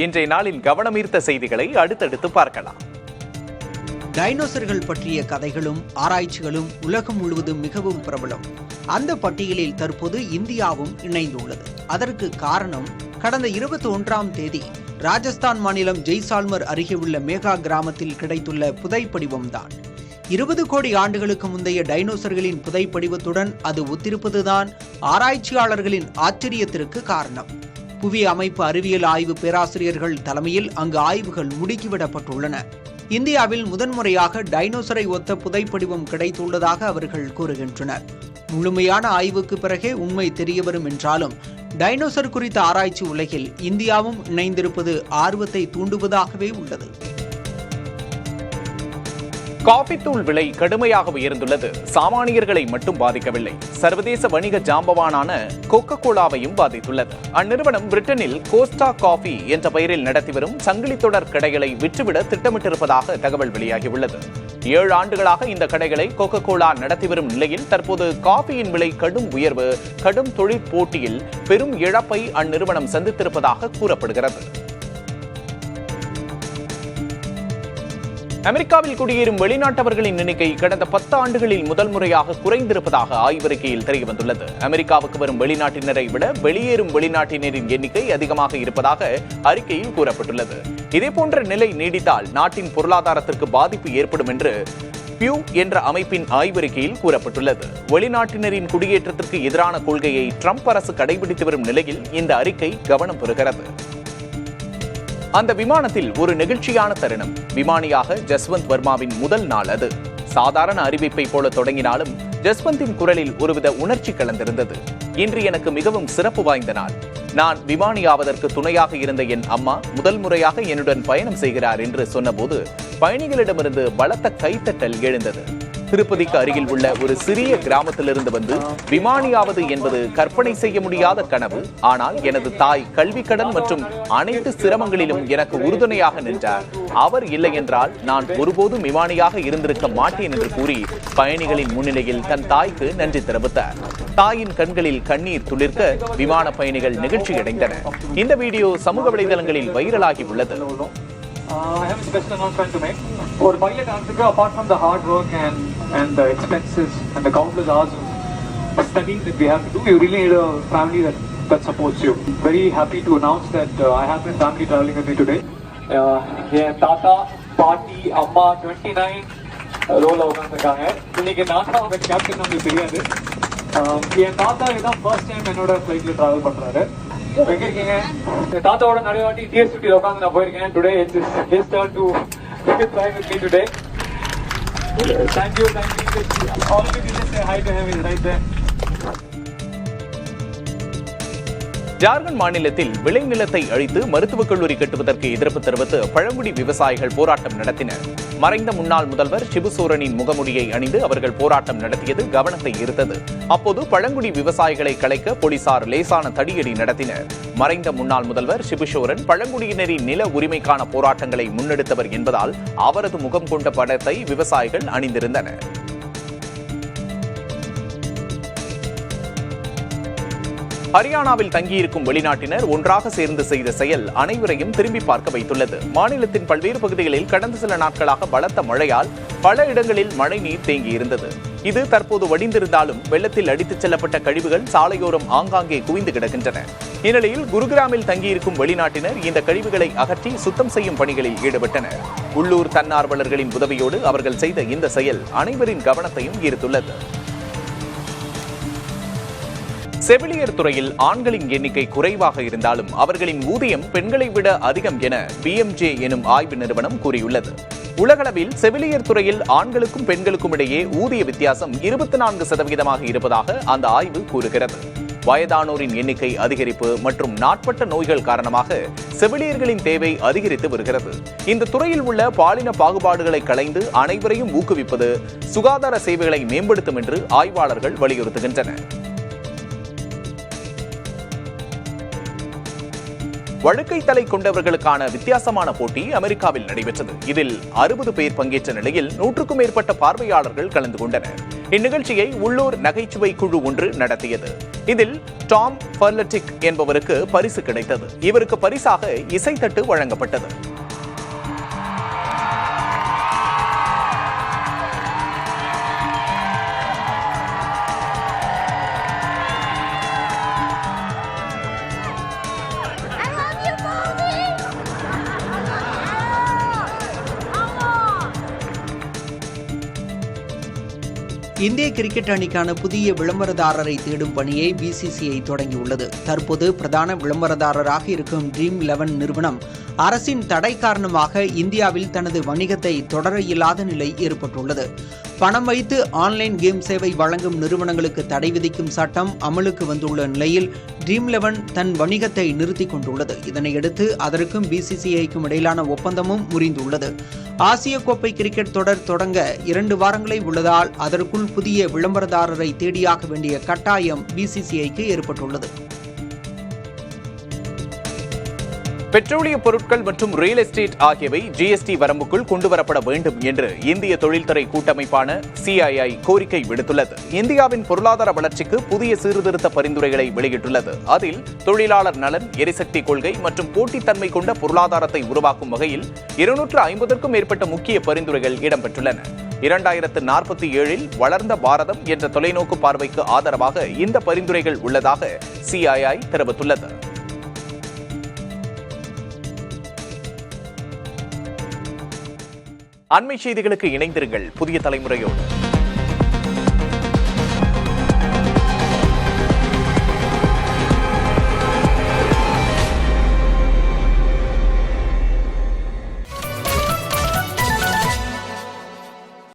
இன்றைய நாளின் கவனமீர்த்த செய்திகளை அடுத்தடுத்து பார்க்கலாம். டைனோசர்கள் பற்றிய கதைகளும் ஆராய்ச்சிகளும் உலகம் முழுவதும் மிகவும் பிரபலம். அந்த பட்டியலில் தற்போது இந்தியாவும் இணைந்துள்ளது. அதற்கு காரணம் கடந்த 21ஆம் தேதி ராஜஸ்தான் மாநிலம் ஜெய்சால்மர் அருகே உள்ள மேகா கிராமத்தில் கிடைத்துள்ள புதைப்படிவம்தான். 20 கோடி ஆண்டுகளுக்கு முந்தைய டைனோசர்களின் புதைப்படிவத்துடன் அது ஒத்திருப்பதுதான் ஆராய்ச்சியாளர்களின் ஆச்சரியத்திற்கு காரணம். புவி அமைப்பு அறிவியல் ஆய்வு பேராசிரியர்கள் தலைமையில் அங்கு ஆய்வுகள் முடுக்கிவிடப்பட்டுள்ளன. இந்தியாவில் முதன்முறையாக டைனோசரை ஒத்த புதைப்படிவம் கிடைத்துள்ளதாக அவர்கள் கூறுகின்றனர். முழுமையான ஆய்வுக்கு பிறகே உண்மை தெரியவரும் என்றாலும் டைனோசர் குறித்த ஆராய்ச்சி உலகில் இந்தியாவும் இணைந்திருப்பது ஆர்வத்தை தூண்டுவதாகவே உள்ளது. காபி தூள் விலை கடுமையாக உயர்ந்துள்ளது. சாமானியர்களை மட்டும் பாதிக்கவில்லை, சர்வதேச வணிக ஜாம்பவானான கோகோ கோலாவையும் பாதித்துள்ளது. அந்நிறுவனம் பிரிட்டனில் கோஸ்டா காபி என்ற பெயரில் நடத்தி வரும் சங்கிலி தொடர் கடைகளை விற்றுவிட திட்டமிட்டிருப்பதாக தகவல் வெளியாகியுள்ளது. 7 ஆண்டுகளாக இந்த கடைகளை கோகோ கோலா நடத்தி வரும் நிலையில் தற்போது காபியின் விலை கடும் உயர்வு, கடும் தொழிற் போட்டியில் பெரும் இழப்பை அந்நிறுவனம் சந்தித்திருப்பதாக கூறப்படுகிறது. அமெரிக்காவில் குடியேறும் வெளிநாட்டவர்களின் எண்ணிக்கை கடந்த 10 ஆண்டுகளில் முதல் முறையாக குறைந்திருப்பதாக ஆய்வறிக்கையில் தெரியவந்துள்ளது. அமெரிக்காவுக்கு வரும் வெளிநாட்டினரை விட வெளியேறும் வெளிநாட்டினரின் எண்ணிக்கை அதிகமாக இருப்பதாக அறிக்கையில் கூறப்பட்டுள்ளது. இதேபோன்ற நிலை நீடித்தால் நாட்டின் பொருளாதாரத்திற்கு பாதிப்பு ஏற்படும் என்று பியூ என்ற அமைப்பின் ஆய்வறிக்கையில் கூறப்பட்டுள்ளது. வெளிநாட்டினரின் குடியேற்றத்திற்கு எதிரான கொள்கையை ட்ரம்ப் அரசு கடைபிடித்து வரும் நிலையில் இந்த அறிக்கை கவனம் பெறுகிறது. அந்த விமானத்தில் ஒரு நெகிழ்ச்சியான தருணம். விமானியாக ஜஸ்வந்த் வர்மாவின் முதல் நாள் அது. சாதாரண அறிவிப்பை போல தொடங்கினாலும் ஜஸ்வந்தின் குரலில் ஒருவித உணர்ச்சி கலந்திருந்தது. இன்று எனக்கு மிகவும் சிறப்பு வாய்ந்த நாள். நான் விமானியாவதற்கு துணையாக இருந்த என் அம்மா முதல் முறையாக என்னுடன் பயணம் செய்கிறார் என்று சொன்னபோது பயணிகளிடமிருந்து பலத்த கைத்தட்டல் எழுந்தது. திருப்பதிக்கு அருகில் உள்ள ஒரு சிறிய கிராமத்திலிருந்து வந்து விமானியாவது என்பது கற்பனை செய்ய முடியாத கனவு. ஆனால் எனது தாய் கல்வி கடன் மற்றும் அனைத்து சிரமங்களிலும் எனக்கு உறுதுணையாக நின்றார். அவர் இல்லை என்றால் நான் ஒருபோதும் விமானியாக இருந்திருக்க மாட்டேன் என்று கூறி பயணிகளின் முன்னிலையில் தன் தாய்க்கு நன்றி தெரிவித்தார். தாயின் கண்களில் கண்ணீர் துளிர்க்க விமான பயணிகள் நிகழ்ச்சியடைந்தனர். இந்த வீடியோ சமூக வலைதளங்களில் வைரலாகி உள்ளது. I have a special announcement to make. For pilot Africa, apart from the hard work and the expenses and the countless hours of studying that we have to do, you really need a family that supports you. Very happy to announce that I have my family traveling with me today. Yeah, Tata, Party, Amma, 29 roll உட்காந்துருக்காங்க. இன்னைக்கு நானா அவங்க captain நம்மளுக்கு தெரியாது. என் தாத்தா இதான் first time என்னோட ஃப்ளைட்ல டிராவல் பண்றாரு. எங்க இருக்கீங்க? தாத்தாவோட நிறைய வாட்டி டிஎஸ்டில உட்காந்து நான் போயிருக்கேன். Today it's his turn to fly with me today. Thank you. All of you just say hi to him. He's right there. Jharkhand மாநிலத்தில் விளைநிலத்தை அழித்து மருத்துவக் கல்லூரி கட்டுவதற்கு எதிர்ப்பு தெரிவித்து பழங்குடி விவசாயிகள் போராட்டம் நடத்தினர். மறைந்த முன்னாள் முதல்வர் சிபு சோரனின் முகமுடியை அணிந்து அவர்கள் போராட்டம் நடத்தியது கவனத்தை ஈர்த்தது. அப்போது பழங்குடி விவசாயிகளை கலைக்க போலீசார் லேசான தடியடி நடத்தினர். மறைந்த முன்னாள் முதல்வர் சிபு சோரன் பழங்குடியினரின் நில உரிமைக்கான போராட்டங்களை முன்னெடுத்தவர் என்பதால் அவரது முகம் கொண்ட படத்தை விவசாயிகள் அணிந்திருந்தனர். ஹரியானாவில் தங்கியிருக்கும் வெளிநாட்டினர் ஒன்றாக சேர்ந்து செய்த செயல் அனைவரையும் திரும்பி பார்க்க வைத்துள்ளது. மாநிலத்தின் பல்வேறு பகுதிகளில் கடந்த சில நாட்களாக பலத்த மழையால் பல இடங்களில் மழைநீர் தேங்கியிருந்தது. இது தற்போது வடிந்திருந்தாலும் வெள்ளத்தில் அடித்துச் செல்லப்பட்ட கழிவுகள் சாலையோரம் ஆங்காங்கே குவிந்து கிடக்கின்றன. இந்நிலையில் குருகிராமில் தங்கியிருக்கும் வெளிநாட்டினர் இந்த கழிவுகளை அகற்றி சுத்தம் செய்யும் பணிகளில் ஈடுபட்டனர். உள்ளூர் தன்னார்வலர்களின் உதவியோடு அவர்கள் செய்த இந்த செயல் அனைவரின் கவனத்தையும் ஈர்த்துள்ளது. செவிலியர் துறையில் ஆண்களின் எண்ணிக்கை குறைவாக இருந்தாலும் அவர்களின் ஊதியம் பெண்களை விட அதிகம் என BMJ எனும் ஆய்வு நிறுவனம் கூறியுள்ளது. உலகளவில் செவிலியர் துறையில் ஆண்களுக்கும் பெண்களுக்கும் இடையே ஊதிய வித்தியாசம் 24% இருப்பதாக அந்த ஆய்வு கூறுகிறது. வயதானோரின் எண்ணிக்கை அதிகரிப்பு மற்றும் நாட்பட்ட நோய்கள் காரணமாக செவிலியர்களின் தேவை அதிகரித்து வருகிறது. இந்த துறையில் உள்ள பாலின பாகுபாடுகளை களைந்து அனைவரையும் ஊக்குவிப்பது சுகாதார சேவைகளை மேம்படுத்தும் என்று ஆய்வாளர்கள் வலியுறுத்துகின்றனர். வழுக்கை தலை கொண்டவர்களுக்கான வித்தியாசமான போட்டி அமெரிக்காவில் நடைபெற்றது. இதில் 60 பேர் பங்கேற்ற நிலையில் 100க்கும் மேற்பட்ட பார்வையாளர்கள் கலந்து கொண்டனர். இந்நிகழ்ச்சியை உள்ளூர் நகைச்சுவை குழு ஒன்று நடத்தியது. இதில் டாம் ஃபர்லட்டிக் என்பவருக்கு பரிசு கிடைத்தது. இவருக்கு பரிசாக இசைத்தட்டு வழங்கப்பட்டது. இந்திய கிரிக்கெட் அணிக்கான புதிய விளம்பரதாரரை தேடும் பணியை பிசிசிஐ தொடங்கியுள்ளது. தற்போது பிரதான விளம்பரதாரராக இருக்கும் Dream11 நிறுவனம் அரசின் தடை காரணமாக இந்தியாவில் தனது வணிகத்தை தொடர இயலாத நிலை ஏற்பட்டுள்ளது. பணம் வைத்து ஆன்லைன் கேம் சேவை வழங்கும் நிறுவனங்களுக்கு தடை விதிக்கும் சட்டம் அமலுக்கு வந்துள்ள நிலையில் Dream11 தன் வணிகத்தை நிறுத்திக் கொண்டுள்ளது. இதனையடுத்து அதற்கும் பிசிசிஐக்கும் இடையிலான ஒப்பந்தமும் முறிந்துள்ளது. ஆசிய கோப்பை கிரிக்கெட் தொடர் தொடங்க 2 வாரங்களே உள்ளதால் அதற்குள் புதிய விளம்பரதாரரை தேடியாக வேண்டிய கட்டாயம் பிசிசிஐக்கு ஏற்பட்டுள்ளது. பெட்ரோலிய பொருட்கள் மற்றும் ரியல் எஸ்டேட் ஆகியவை ஜிஎஸ்டி வரம்புக்குள் கொண்டுவரப்பட வேண்டும் என்று இந்திய தொழில்துறை கூட்டமைப்பான CII கோரிக்கை விடுத்துள்ளது. இந்தியாவின் பொருளாதார வளர்ச்சிக்கு புதிய சீர்திருத்த பரிந்துரைகளை வெளியிட்டுள்ளது. அதில் தொழிலாளர் நலன், எரிசக்தி கொள்கை மற்றும் போட்டித்தன்மை கொண்ட பொருளாதாரத்தை உருவாக்கும் வகையில் 250க்கும் மேற்பட்ட முக்கிய பரிந்துரைகள் இடம்பெற்றுள்ளன. 2047இல் வளர்ந்த பாரதம் என்ற தொலைநோக்கு பார்வைக்கு ஆதரவாக இந்த பரிந்துரைகள் உள்ளதாக CII தெரிவித்துள்ளது. அண்மை செய்திகளுக்கு இணைந்திருங்கள் புதிய தலைமுறையோடு.